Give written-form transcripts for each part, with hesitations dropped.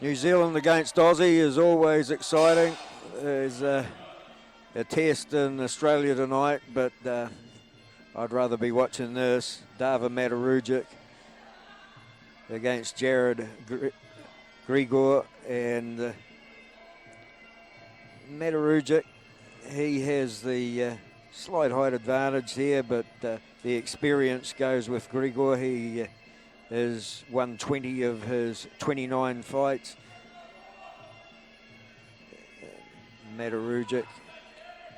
New Zealand against Aussie is always exciting. There's a test in Australia tonight, but I'd rather be watching this. Davor Matarugic against Jared Grigor, and Matarugic, he has the slight height advantage here, but the experience goes with Grigor. He has won 20 of his 29 fights. Matarugic,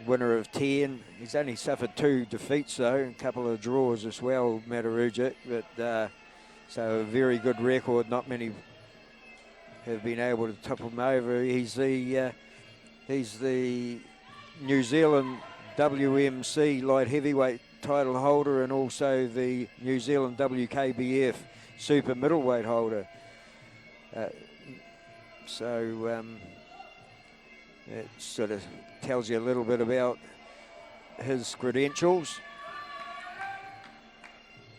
winner of 10. He's only suffered 2 defeats though, and a couple of draws as well, Matarugic, but so a very good record. Not many have been able to topple him over. He's the New Zealand WMC light heavyweight title holder, and also the New Zealand WKBF super middleweight holder. So it sort of tells you a little bit about his credentials.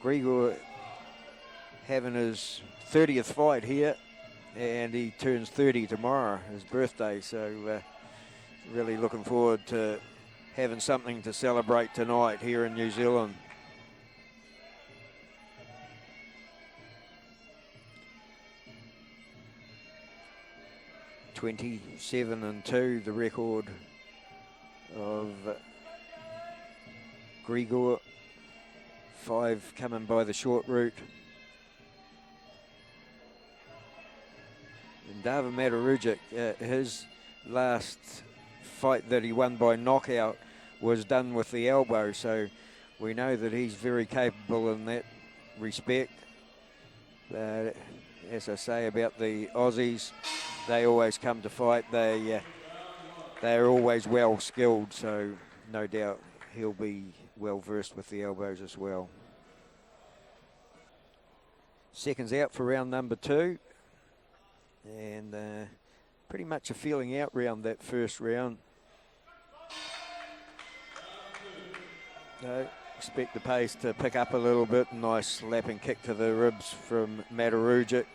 Grigor having his 30th fight here, and he turns 30 tomorrow, his birthday, so really looking forward to having something to celebrate tonight here in New Zealand. (27-2), the record of Grigor. 5 coming by the short route. And Davor Matarugic, his last fight that he won by knockout was done with the elbow, so we know that he's very capable in that respect. As I say about the Aussies, they always come to fight. They're always well skilled, so no doubt he'll be well versed with the elbows as well. Seconds out for round number 2, and pretty much a feeling out round that first round. Expect the pace to pick up a little bit. Nice slapping kick to the ribs from Matarugic.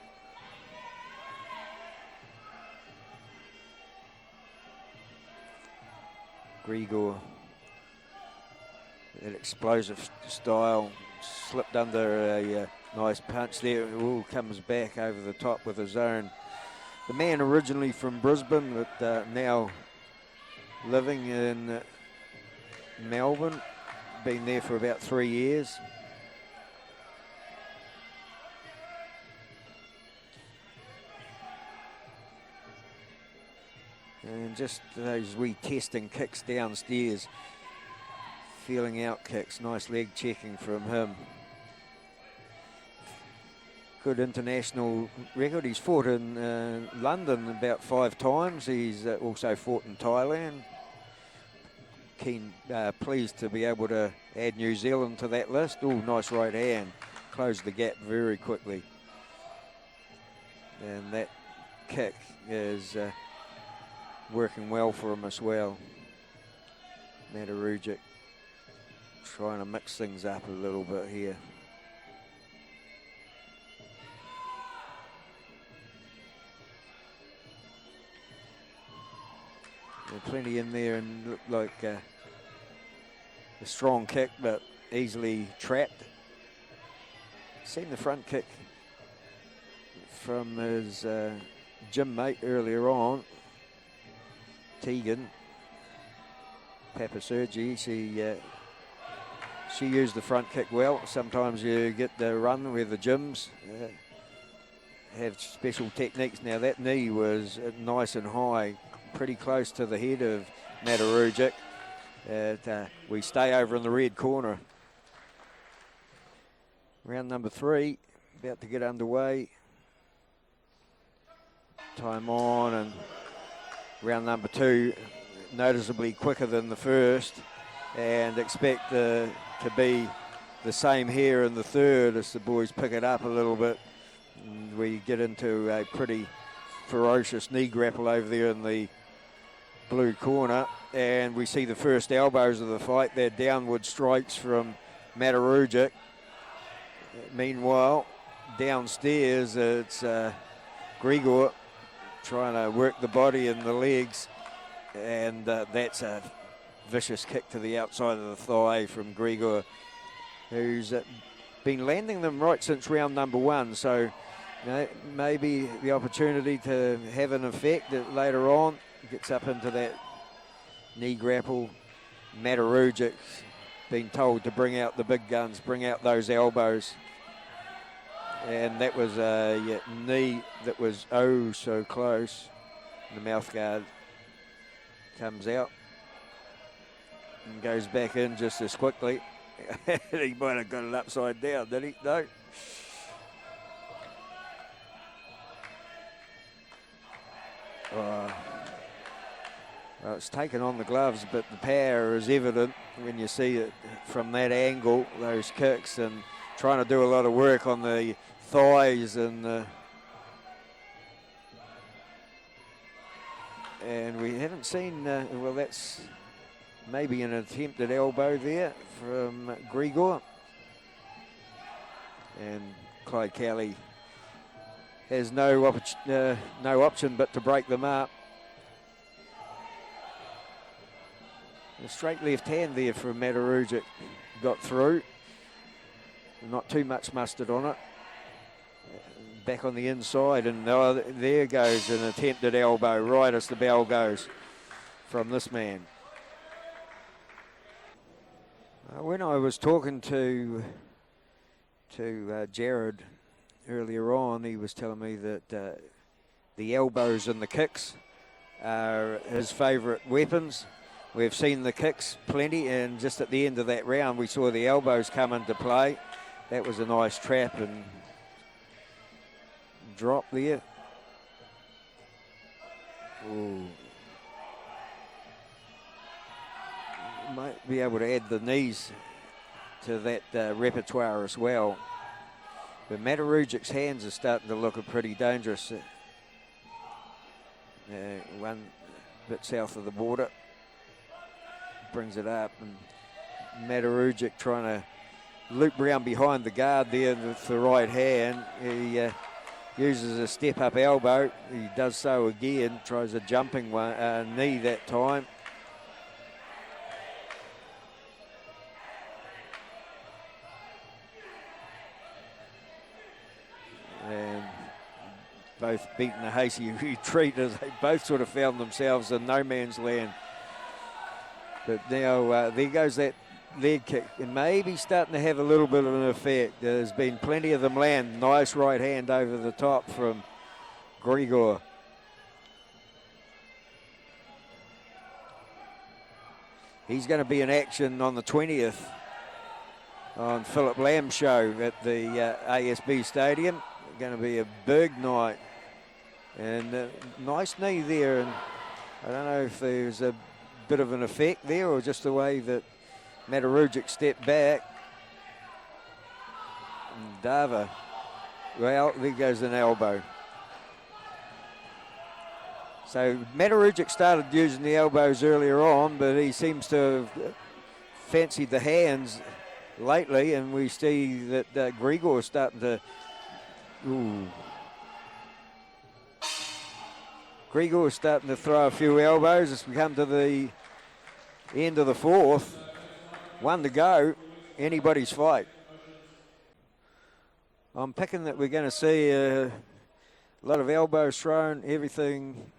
Grigor, that explosive style, slipped under a nice punch there. Ooh, comes back over the top with his own. The man originally from Brisbane, but now living in Melbourne. Been there for about 3 years. And just those wee testing kicks downstairs. Feeling out kicks. Nice leg checking from him. Good international record. He's fought in London about 5 times. He's also fought in Thailand. Pleased to be able to add New Zealand to that list. Oh, nice right hand. Closed the gap very quickly. And that kick is working well for him as well. Matarugic trying to mix things up a little bit here. Plenty in there, and looked like a strong kick, but easily trapped. Seen the front kick from his gym mate earlier on, Tegan Papasergi. She used the front kick well. Sometimes you get the run where the gyms have special techniques. Now that knee was nice and high, pretty close to the head of Matarugic. We stay over in the red corner. Round number 3 about to get underway. Time on, and round number 2 noticeably quicker than the first, and expect to be the same here in the third as the boys pick it up a little bit. And we get into a pretty ferocious knee grapple over there in the blue corner, and we see the first elbows of the fight. They're downward strikes from Matarugic. Meanwhile, downstairs it's Grigor trying to work the body and the legs, and that's a vicious kick to the outside of the thigh from Grigor, who's been landing them right since round number 1. So maybe the opportunity to have an effect that later on gets up into that knee grapple. Matarugic been told to bring out the big guns, bring out those elbows. And that was a knee that was oh so close. The mouth guard comes out and goes back in just as quickly. He might have got it upside down, did he? No. Well, it's taken on the gloves, but the power is evident when you see it from that angle, those kicks, and trying to do a lot of work on the thighs and we haven't seen, well, that's maybe an attempted elbow there from Grigor. And Clyde Kelly has no option but to break them up. A straight left hand there from Matarugic got through. Not too much mustard on it. Back on the inside, and there goes an attempted elbow right as the bell goes from this man. When I was talking to Jared earlier on, he was telling me that the elbows and the kicks are his favourite weapons. We've seen the kicks plenty, and just at the end of that round, we saw the elbows come into play. That was a nice trap and drop there. Ooh. Might be able to add the knees to that repertoire as well. But Matarugic's hands are starting to look pretty dangerous. One bit south of the border. Brings it up, and Matarugic trying to loop round behind the guard there with the right hand. He uses a step-up elbow. He does so again, tries a jumping one, knee that time. And both beating a hasty retreat as they both sort of found themselves in no man's land. But now there goes that leg kick, and maybe starting to have a little bit of an effect. There's been plenty of them land. Nice right hand over the top from Grigor. He's going to be in action on the 20th on Philip Lamb's show at the ASB Stadium. Going to be a big night. And nice knee there, and I don't know if there's a bit of an effect there or just the way that Matarugic stepped back. And Davor, well, there goes an elbow. So Matarugic started using the elbows earlier on, but he seems to have fancied the hands lately, and we see that Grigor is starting to... Ooh. Grigor is starting to throw a few elbows as we come to the end of the 4th. 1 to go. Anybody's fight. I'm picking that we're going to see a lot of elbows thrown, everything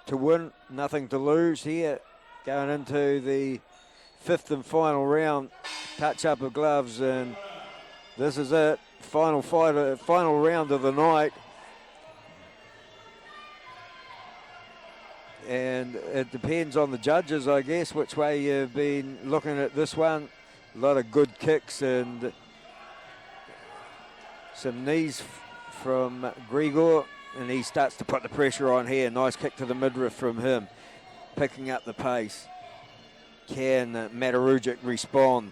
to win, nothing to lose here. Going into the 5th and final round, touch up of gloves, and this is it. Final fight, final round of the night. And it depends on the judges, I guess, which way you've been looking at this one. A lot of good kicks and some knees from Grigor, and he starts to put the pressure on here. Nice kick to the midriff from him, picking up the pace. Can Matarugic respond?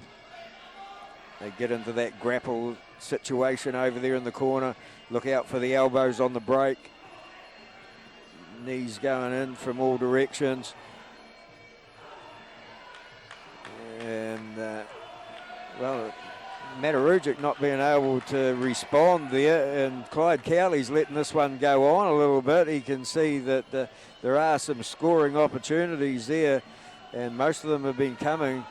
They get into that grapple situation over there in the corner. Look out for the elbows on the break. Knees going in from all directions. And, well, Matarugic not being able to respond there, and Clyde Cowley's letting this one go on a little bit. He can see that there are some scoring opportunities there, and most of them have been coming.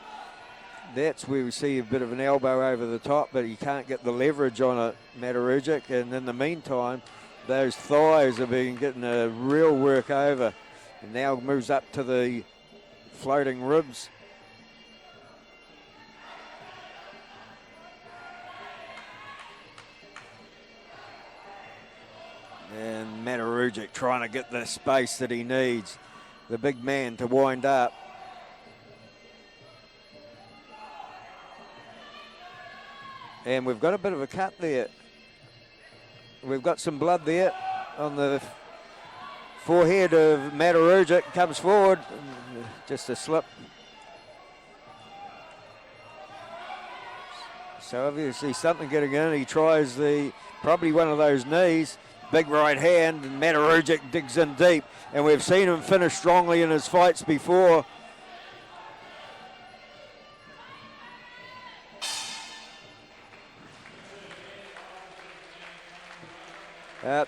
That's where we see a bit of an elbow over the top, but he can't get the leverage on it, Matarugic. And in the meantime, those thighs have been getting a real work over. And now moves up to the floating ribs. And Matarugic trying to get the space that he needs, the big man, to wind up. And we've got a bit of a cut there. We've got some blood there on the forehead of Matarugic. Comes forward, just a slip. So obviously something getting in. He tries probably one of those knees. Big right hand, and Matarugic digs in deep. And we've seen him finish strongly in his fights before.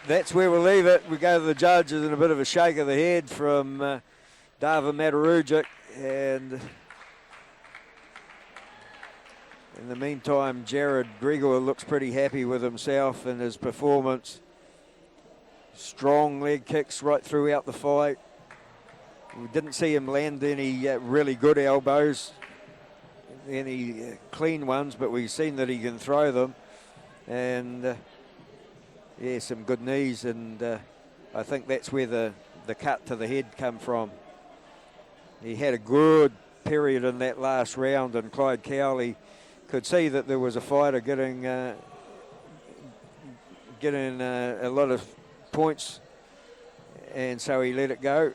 That's where we'll leave it. We go to the judges and a bit of a shake of the head from Davor Matarugic. And in the meantime, Jared Grigor looks pretty happy with himself and his performance. Strong leg kicks right throughout the fight. We didn't see him land any really good elbows, any clean ones, but we've seen that he can throw them. And yeah, some good knees, and I think that's where the cut to the head come from. He had a good period in that last round, and Clyde Cowley could see that there was a fighter getting a lot of points, and so he let it go.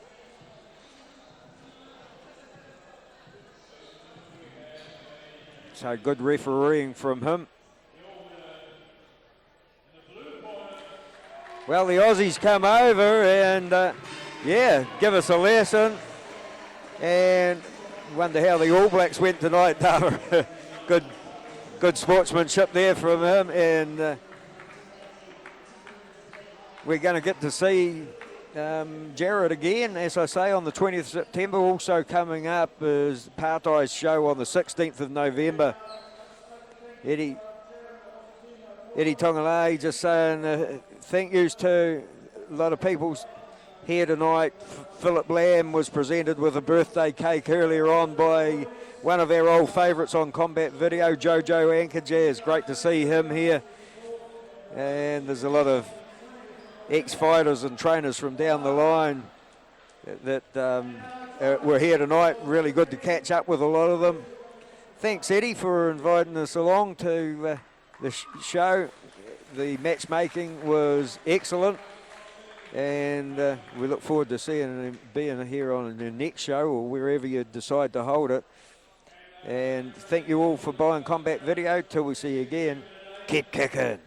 So good refereeing from him. Well, the Aussies come over and, give us a lesson. And wonder how the All Blacks went tonight, Davor. good sportsmanship there from him. And we're going to get to see Jared again, as I say, on the 20th of September. Also coming up is Partai's show on the 16th of November. Eddie Tongalai just saying thank yous to a lot of people here tonight. Philip Lamb was presented with a birthday cake earlier on by one of our old favourites on Combat Video, Jojo Ankerjazz. Great to see him here. And there's a lot of ex-fighters and trainers from down the line that were here tonight. Really good to catch up with a lot of them. Thanks, Eddie, for inviting us along to the show. The matchmaking was excellent, and we look forward to seeing him being here on the next show or wherever you decide to hold it. And thank you all for buying Combat Video. Till we see you again, keep kicking.